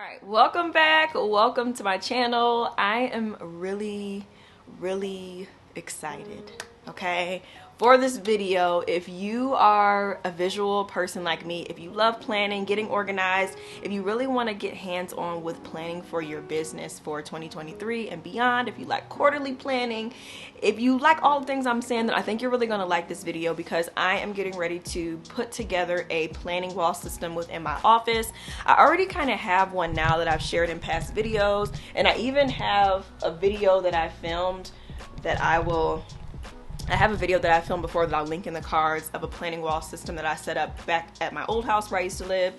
All right, welcome back. Welcome to my channel. I am really excited, okay, for this video. If you are a visual person like me, if you love planning, getting organized, if you really want to get hands-on with planning for your business for 2023 and beyond, if you like quarterly planning, if you like all the things I'm saying, then I think you're really going to like this video, because I am getting ready to put together a planning wall system within my office. I already kind of have one now that I've shared in past videos, and I even have a video that I filmed that I have a video that I filmed before that I'll link in the cards, of a planning wall system that I set up back at my old house where I used to live.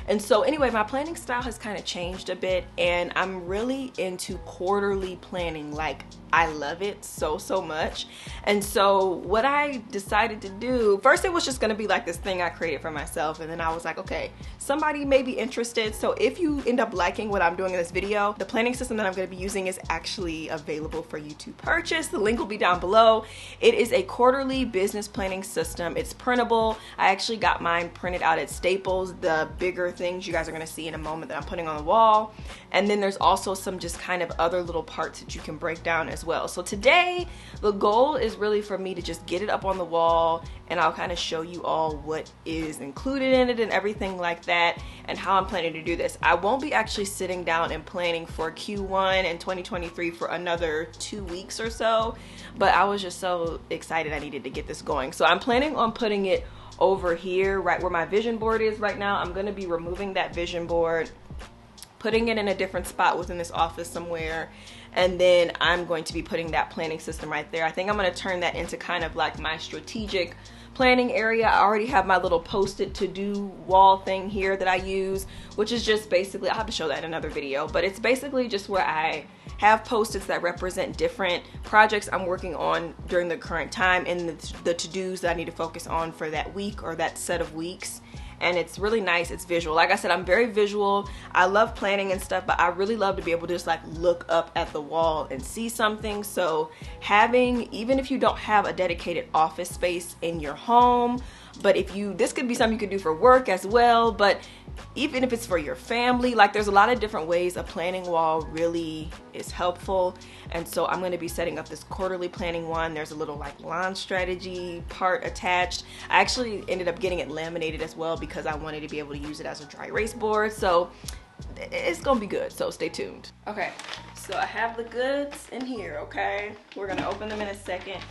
And so anyway, my planning style has kind of changed a bit, and I'm really into quarterly planning. Like, I love it so much. And so what I decided to do, first it was just gonna be like this thing I created for myself, and then I was like, okay, somebody may be interested. So if you end up liking what I'm doing in this video, the planning system that I'm gonna be using is actually available for you to purchase. The link will be down below. It is a quarterly business planning system. It's printable. I actually got mine printed out at Staples, the bigger things you guys are gonna see in a moment that I'm putting on the wall. And then there's also some just kind of other little parts that you can break down as well. So today, the goal is really for me to just get it up on the wall, and I'll kind of show you all what is included in it and everything like that, and how I'm planning to do this. I won't be actually sitting down and planning for Q1 and 2023 for another 2 weeks or so, but I was just so excited I needed to get this going. So I'm planning on putting it over here, right where my vision board is right now. I'm gonna be removing that vision board, putting it in a different spot within this office somewhere, and then I'm going to be putting that planning system right there. I think I'm going to turn that into kind of like my strategic planning area. I already have my little post-it to-do wall thing here that I use, which is just basically, I'll have to show that in another video, but it's basically just where I have post-its that represent different projects I'm working on during the current time, and the to-dos that I need to focus on for that week or that set of weeks. And it's really nice. It's visual. Like I said, I'm very visual. I love planning and stuff, but I really love to be able to just like look up at the wall and see something. So having, even if you don't have a dedicated office space in your home, but if you, this could be something you could do for work as well, but even if it's for your family, like there's a lot of different ways a planning wall really is helpful. And so I'm going to be setting up this quarterly planning one. There's a little like launch strategy part attached. I actually ended up getting it laminated as well because I wanted to be able to use it as a dry erase board. So it's going to be good. So stay tuned. Okay. So I have the goods in here. Okay. We're going to open them in a second.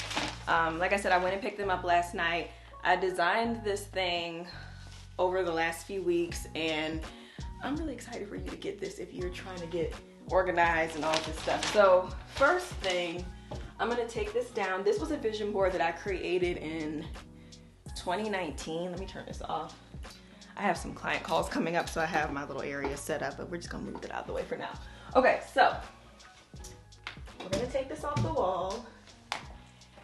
Like I said, I went and picked them up last night. I designed this thing over the last few weeks, and I'm really excited for you to get this if you're trying to get organized and all this stuff. So first thing, I'm gonna take this down. This was a vision board that I created in 2019. Let me turn this off. I have some client calls coming up, so I have my little area set up, but we're just gonna move it out of the way for now. Okay, so we're gonna take this off the wall,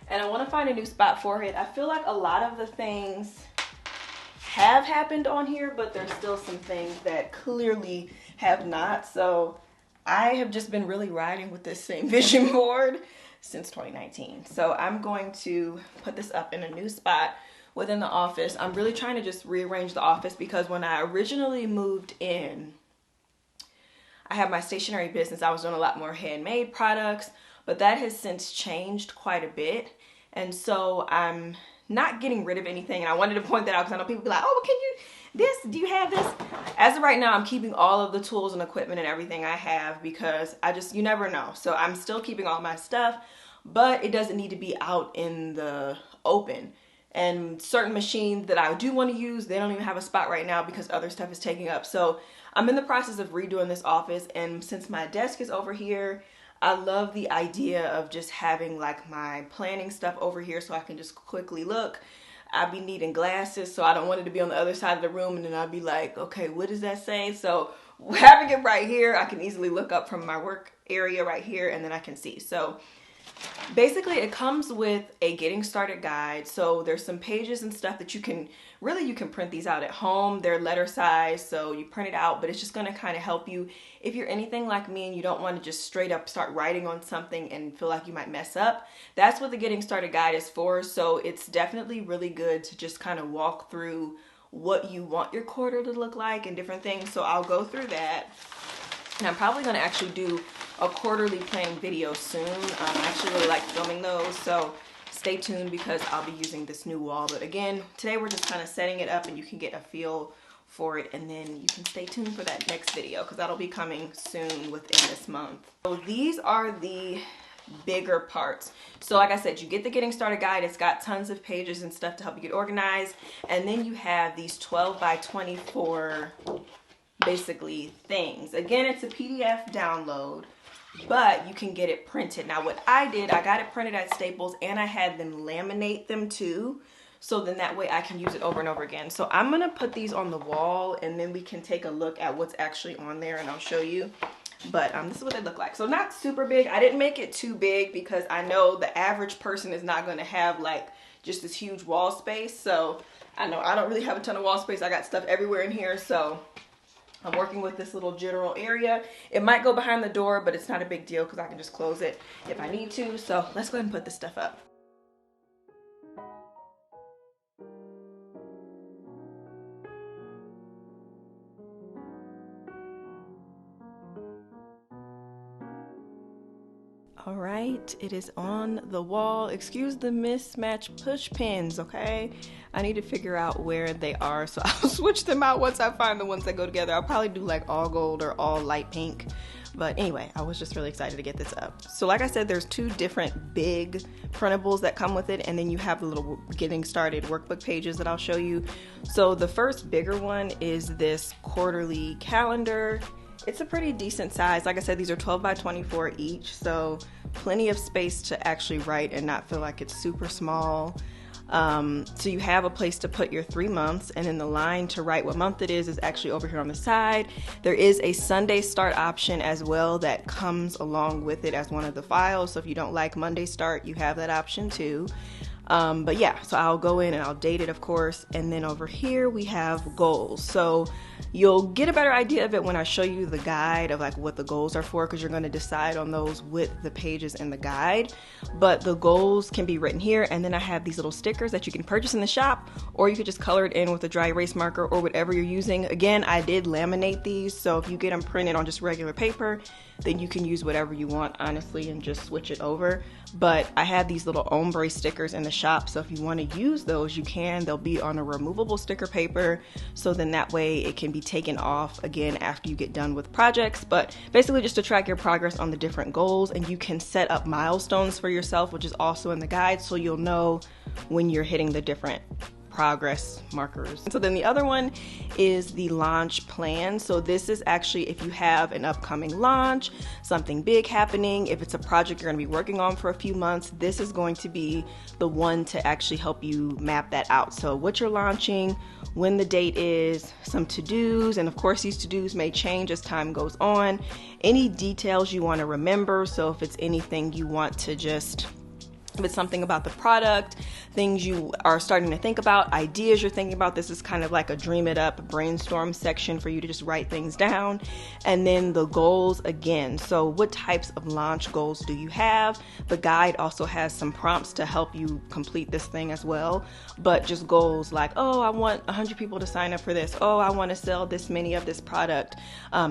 and I wanna find a new spot for it. I feel like a lot of the things have happened on here, but there's still some things that clearly have not. So I have just been really riding with this same vision board since 2019. So I'm going to put this up in a new spot within the office. I'm really trying to just rearrange the office because when I originally moved in, I had my stationery business. I was doing a lot more handmade products, but that has since changed quite a bit. And so I'm not getting rid of anything, and I wanted to point that out because I know people be like, oh, well, can you this, do you have this? As of right now, I'm keeping all of the tools and equipment and everything I have because you never know. So I'm still keeping all my stuff, but it doesn't need to be out in the open. And certain machines that I do want to use, they don't even have a spot right now because other stuff is taking up. So I'm in the process of redoing this office, and since my desk is over here, I love the idea of just having like my planning stuff over here so I can just quickly look. I'd be needing glasses, so I don't want it to be on the other side of the room, and then I'd be like, okay, what does that say? So having it right here, I can easily look up from my work area right here, and then I can see. So basically it comes with a getting started guide. So there's some pages and stuff that you can print these out at home. They're letter size, so you print it out, but it's just going to kind of help you if you're anything like me and you don't want to just straight up start writing on something and feel like you might mess up. That's what the getting started guide is for. So it's definitely really good to just kind of walk through what you want your quarter to look like and different things. So I'll go through that. And I'm probably going to actually do a quarterly planning video soon. I actually really like filming those, so stay tuned because I'll be using this new wall. But again, today we're just kind of setting it up and you can get a feel for it, and then you can stay tuned for that next video because that'll be coming soon within this month. So these are the bigger parts. So like I said, you get the getting started guide. It's got tons of pages and stuff to help you get organized, and then you have these 12 by 24 basically things. Again, it's a PDF download, but you can get it printed. Now what I did, I got it printed at Staples and I had them laminate them too, so then that way I can use it over and over again. So I'm gonna put these on the wall and then we can take a look at what's actually on there and I'll show you. But this is what they look like. So not super big. I didn't make it too big because I know the average person is not gonna have like just this huge wall space. So I know I don't really have a ton of wall space. I got stuff everywhere in here, so I'm working with this little general area. It might go behind the door, but it's not a big deal because I can just close it if I need to. So let's go ahead and put this stuff up. All right, it is on the wall. Excuse the mismatched push pins, okay? I need to figure out where they are, so I'll switch them out once I find the ones that go together. I'll probably do like all gold or all light pink. But anyway, I was just really excited to get this up. So like I said, there's two different big printables that come with it, and then you have the little getting started workbook pages that I'll show you. So the first bigger one is this quarterly calendar. It's a pretty decent size. Like I said, these are 12 by 24 each, so plenty of space to actually write and not feel like it's super small. So you have a place to put your 3 months, and then the line to write what month it is actually over here on the side. There is a Sunday start option as well that comes along with it as one of the files. So if you don't like Monday start, you have that option too. But yeah, so I'll go in and I'll date it, of course. And then over here we have goals. So you'll get a better idea of it when I show you the guide of like what the goals are for, because you're going to decide on those with the pages in the guide. But the goals can be written here, and then I have these little stickers that you can purchase in the shop, or you could just color it in with a dry erase marker or whatever you're using. Again, I did laminate these, so if you get them printed on just regular paper, then you can use whatever you want, honestly, and just switch it over. But I have these little ombre stickers in the shop, so if you want to use those, you can. They'll be on a removable sticker paper, so then that way it can be taken off again after you get done with projects. But basically just to track your progress on the different goals, and you can set up milestones for yourself, which is also in the guide, so you'll know when you're hitting the different progress markers. And so then the other one is the launch plan. So this is actually if you have an upcoming launch, something big happening, if it's a project you're going to be working on for a few months, this is going to be the one to actually help you map that out. So what you're launching, when the date is, some to-dos, and of course these to-dos may change as time goes on. Any details you want to remember, so if it's anything you want to just, if it's something about the product, things you are starting to think about, ideas you're thinking about, this is kind of like a dream it up, brainstorm section for you to just write things down. And then the goals again. So what types of launch goals do you have? The guide also has some prompts to help you complete this thing as well. But just goals like, oh, I want 100 people to sign up for this. Oh, I want to sell this many of this product.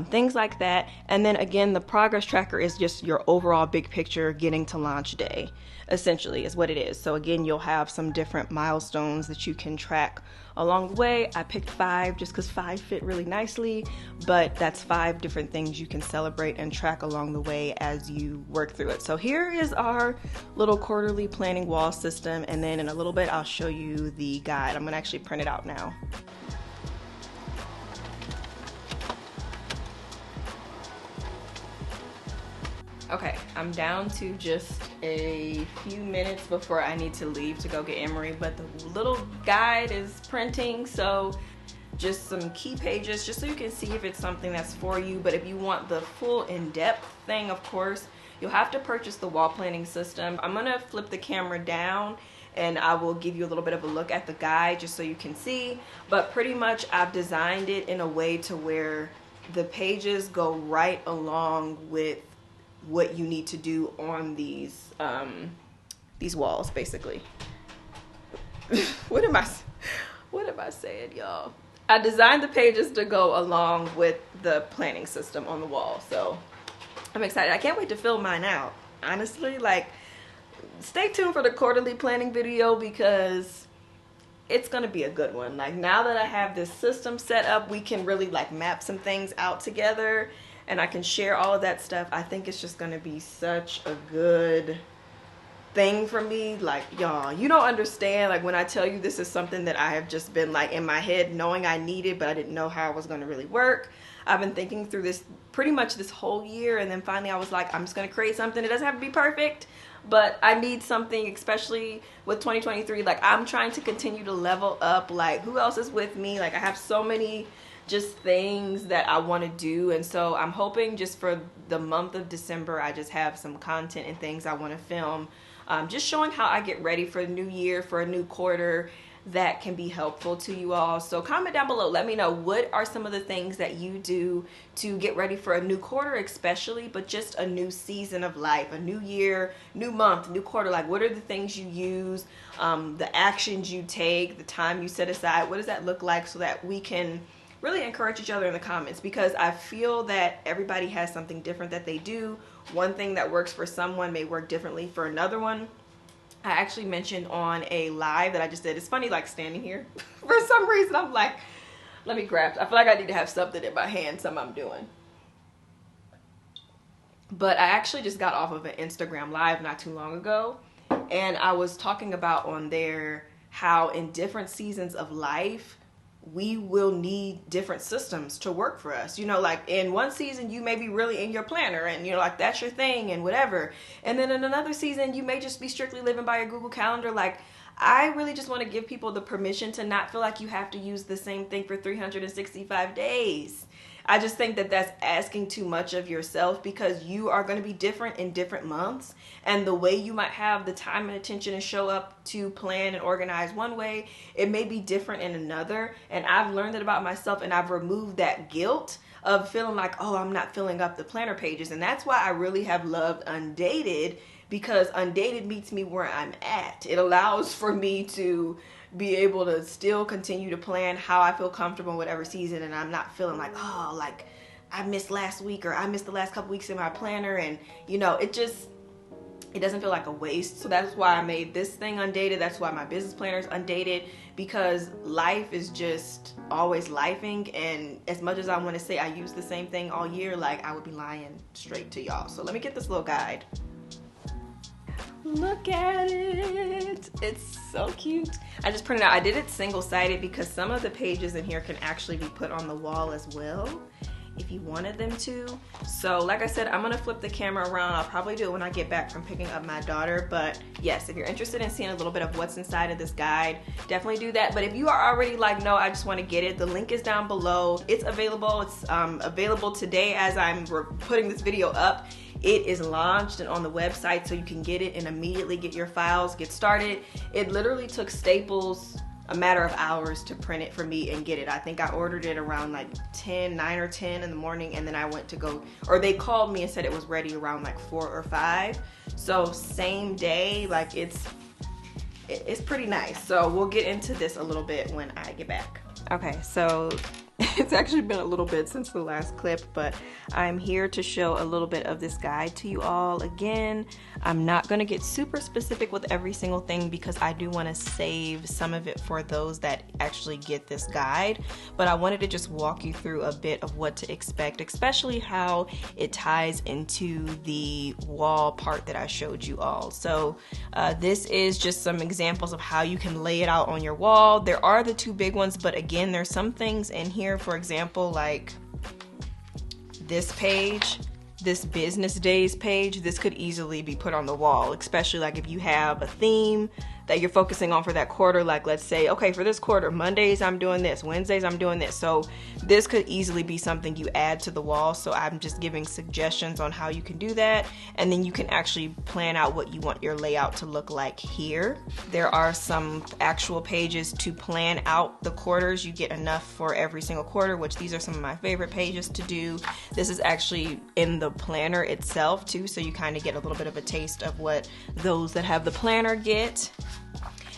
Things like that. And then again, the progress tracker is just your overall big picture getting to launch day, essentially is what it is. So again, you'll have some different milestones that you can track along the way. I picked 5 just because 5 fit really nicely, but that's 5 different things you can celebrate and track along the way as you work through it. So here is our little quarterly planning wall system, and then in a little bit I'll show you the guide. I'm gonna actually print it out now. Okay, I'm down to just a few minutes before I need to leave to go get Emery, but the little guide is printing, so just some key pages just so you can see if it's something that's for you. But if you want the full in-depth thing, of course, you'll have to purchase the wall planning system. I'm gonna flip the camera down and I will give you a little bit of a look at the guide just so you can see. But pretty much I've designed it in a way to where the pages go right along with what you need to do on these walls, basically. What am I saying, y'all? I designed the pages to go along with the planning system on the wall, so I'm excited. I can't wait to fill mine out, honestly. Like, stay tuned for the quarterly planning video because it's gonna be a good one. Like, now that I have this system set up, we can really like map some things out together and I can share all of that stuff. I think it's just gonna be such a good thing for me. Like, y'all, you don't understand, like, when I tell you this is something that I have just been like in my head knowing I needed, but I didn't know how it was going to really work. I've been thinking through this pretty much this whole year, and then finally I was like, I'm just going to create something. It doesn't have to be perfect, but I need something, especially with 2023. Like, I'm trying to continue to level up. Like, who else is with me? Like, I have so many just things that I want to do, and so I'm hoping just for the month of December I just have some content and things I want to film, just showing how I get ready for the new year, for a new quarter, that can be helpful to you all. So comment down below, let me know what are some of the things that you do to get ready for a new quarter, especially, but just a new season of life, a new year, new month, new quarter. Like, what are the things you use, the actions you take, the time you set aside? What does that look like, so that we can really encourage each other in the comments? Because I feel that everybody has something different that they do. One thing that works for someone may work differently for another one. I actually mentioned on a live that I just did, it's funny, like, standing here for some reason I'm like, let me grab, I feel like I need to have something in my hand, something I'm doing. But I actually just got off of an Instagram live not too long ago, and I was talking about on there how in different seasons of life we will need different systems to work for us. You know, like, in one season you may be really in your planner and, you know, like, that's your thing and whatever, and then in another season you may just be strictly living by your Google Calendar. Like, I really just want to give people the permission to not feel like you have to use the same thing for 365 days. I just think that that's asking too much of yourself, because you are going to be different in different months, and the way you might have the time and attention to show up to plan and organize one way, it may be different in another. And I've learned it about myself, and I've removed that guilt of feeling like, oh, I'm not filling up the planner pages. And that's why I really have loved Undated, because Undated meets me where I'm at. It allows for me to be able to still continue to plan how I feel comfortable in whatever season, and I'm not feeling like, oh, like, I missed last week, or I missed the last couple weeks in my planner, and, you know, it doesn't feel like a waste. So that's why I made this thing Undated. That's why my business planner is Undated, because life is just always lifing, and as much as I want to say I use the same thing all year, like, I would be lying straight to y'all. So let me get this little guide. Look at it. It's so cute. I just printed out. I did it single-sided because some of the pages in here can actually be put on the wall as well if you wanted them to. So like I said, I'm gonna flip the camera around. I'll probably do it when I get back from picking up my daughter. But yes, if you're interested in seeing a little bit of what's inside of this guide, definitely do that. But if you are already like, no, I just want to get it, the link is down below. It's available. It's available today as I'm putting this video up. It is launched and on the website, so you can get it and immediately get your files, get started. It literally took Staples a matter of hours to print it for me and get it. I think I ordered it around like 9 or 10 in the morning, and then I went to go, or they called me and said it was ready around like 4 or 5. So same day, like, it's pretty nice. So we'll get into this a little bit when I get back. Okay, so it's actually been a little bit since the last clip, but I'm here to show a little bit of this guide to you all. Again, I'm not going to get super specific with every single thing because I do want to save some of it for those that actually get this guide, but I wanted to just walk you through a bit of what to expect, especially how it ties into the wall part that I showed you all. So this is just some examples of how you can lay it out on your wall. There are the two big ones, but again, there's some things in here, for example, like this page, this business days page, this could easily be put on the wall, especially like if you have a theme that you're focusing on for that quarter. Like, let's say, okay, for this quarter, Mondays I'm doing this, Wednesdays I'm doing this. So this could easily be something you add to the wall. So I'm just giving suggestions on how you can do that, and then you can actually plan out what you want your layout to look like here. There are some actual pages to plan out the quarters. You get enough for every single quarter, which these are some of my favorite pages to do. This is actually in the planner itself too, so you kind of get a little bit of a taste of what those that have the planner get.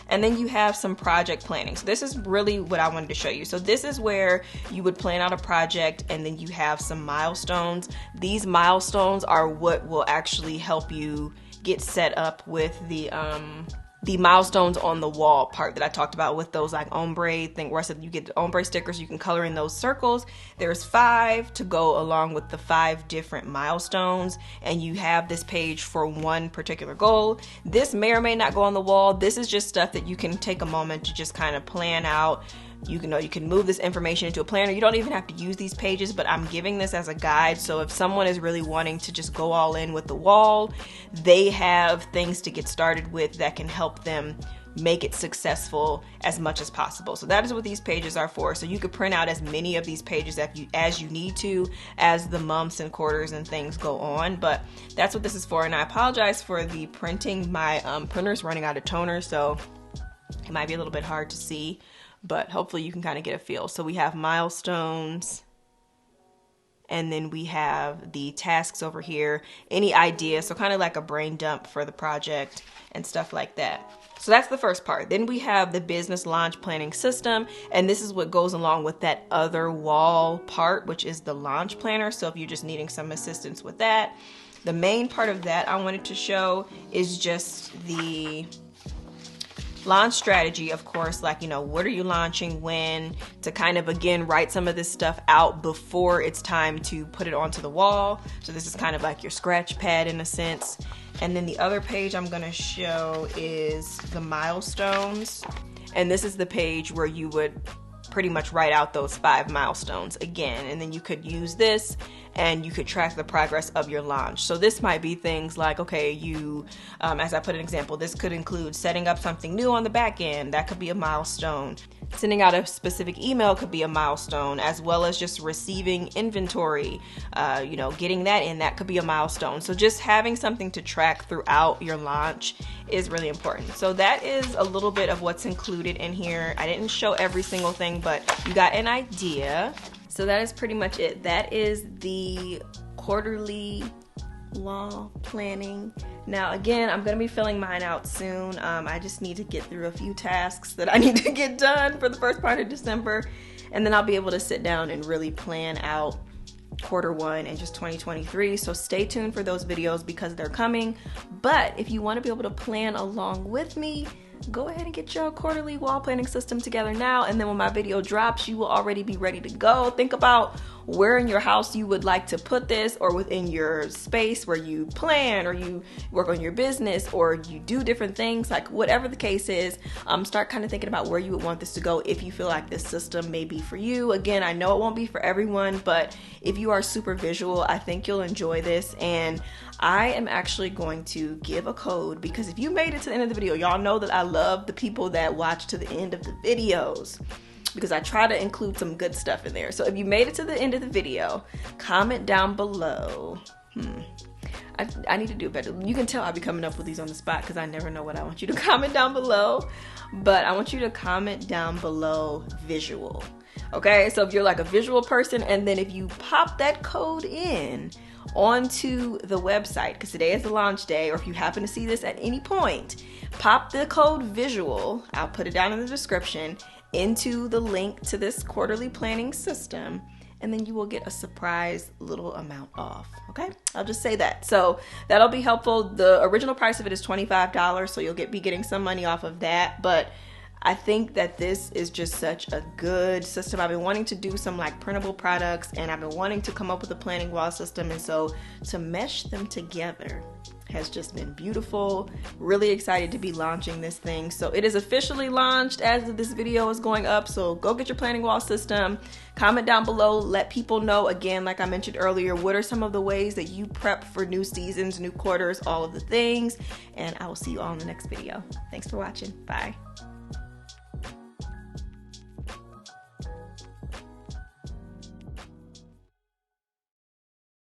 And then you have some project planning. So this is really what I wanted to show you. So this is where you would plan out a project, and then you have some milestones. These milestones are what will actually help you get set up with the milestones on the wall part that I talked about with those like ombre thing, where I said you get the ombre stickers, you can color in those circles. There's 5 to go along with the 5 different milestones, and you have this page for one particular goal. This may or may not go on the wall. This is just stuff that you can take a moment to just kind of plan out. You can move this information into a planner. You don't even have to use these pages, but I'm giving this as a guide. So if someone is really wanting to just go all in with the wall, they have things to get started with that can help them make it successful as much as possible. So that is what these pages are for. So you could print out as many of these pages as you need to as the months and quarters and things go on. But that's what this is for. And I apologize for the printing. My printer's running out of toner, so it might be a little bit hard to see, but hopefully you can kind of get a feel. So we have milestones, and then we have the tasks over here, any ideas, so kind of like a brain dump for the project and stuff like that. So that's the first part. Then we have the business launch planning system, and this is what goes along with that other wall part, which is the launch planner. So if you're just needing some assistance with that, the main part of that I wanted to show is just the launch strategy, of course, like, what are you launching when, to kind of, again, write some of this stuff out before it's time to put it onto the wall. So this is kind of like your scratch pad in a sense. And then the other page I'm going to show is the milestones. And this is the page where you would pretty much write out those 5 milestones again. And then you could use this and you could track the progress of your launch. So this might be things like, okay, as I put an example, this could include setting up something new on the back end. That could be a milestone. Sending out a specific email could be a milestone, as well as just receiving inventory, getting that in, that could be a milestone. So just having something to track throughout your launch is really important. So that is a little bit of what's included in here. I didn't show every single thing, but you got an idea. So that is pretty much it. That is the quarterly wall planning. Now again, I'm going to be filling mine out soon. I just need to get through a few tasks that I need to get done for the first part of December, and then I'll be able to sit down and really plan out quarter 1 and just 2023. So stay tuned for those videos because they're coming. But if you want to be able to plan along with me, go ahead and get your quarterly wall planning system together now, and then when my video drops, you will already be ready to go. Think about where in your house you would like to put this, or within your space where you plan, or you work on your business, or you do different things, like whatever the case is. Start kind of thinking about where you would want this to go if you feel like this system may be for you. Again, I know it won't be for everyone, but if you are super visual, I think you'll enjoy this. And I am actually going to give a code, because if you made it to the end of the video, y'all know that I love the people that watch to the end of the videos, because I try to include some good stuff in there. So if you made it to the end of the video, comment down below. I need to do better. You can tell I'll be coming up with these on the spot because I never know what I want you to comment down below. But I want you to comment down below visual. Okay, so if you're like a visual person, and then if you pop that code in onto the website, because today is the launch day, or if you happen to see this at any point, pop the code visual, I'll put it down in the description, into the link to this quarterly planning system, and then you will get a surprise little amount off. Okay, I'll just say that. So that'll be helpful. The original price of it is $25, so you'll be getting some money off of that. But I think that this is just such a good system. I've been wanting to do some like printable products, and I've been wanting to come up with a planning wall system, and so to mesh them together has just been beautiful. Really excited to be launching this thing. So it is officially launched as this video is going up. So go get your planning wall system. Comment down below. Let people know, again, like I mentioned earlier, what are some of the ways that you prep for new seasons, new quarters, all of the things. And I will see you all in the next video. Thanks for watching. Bye.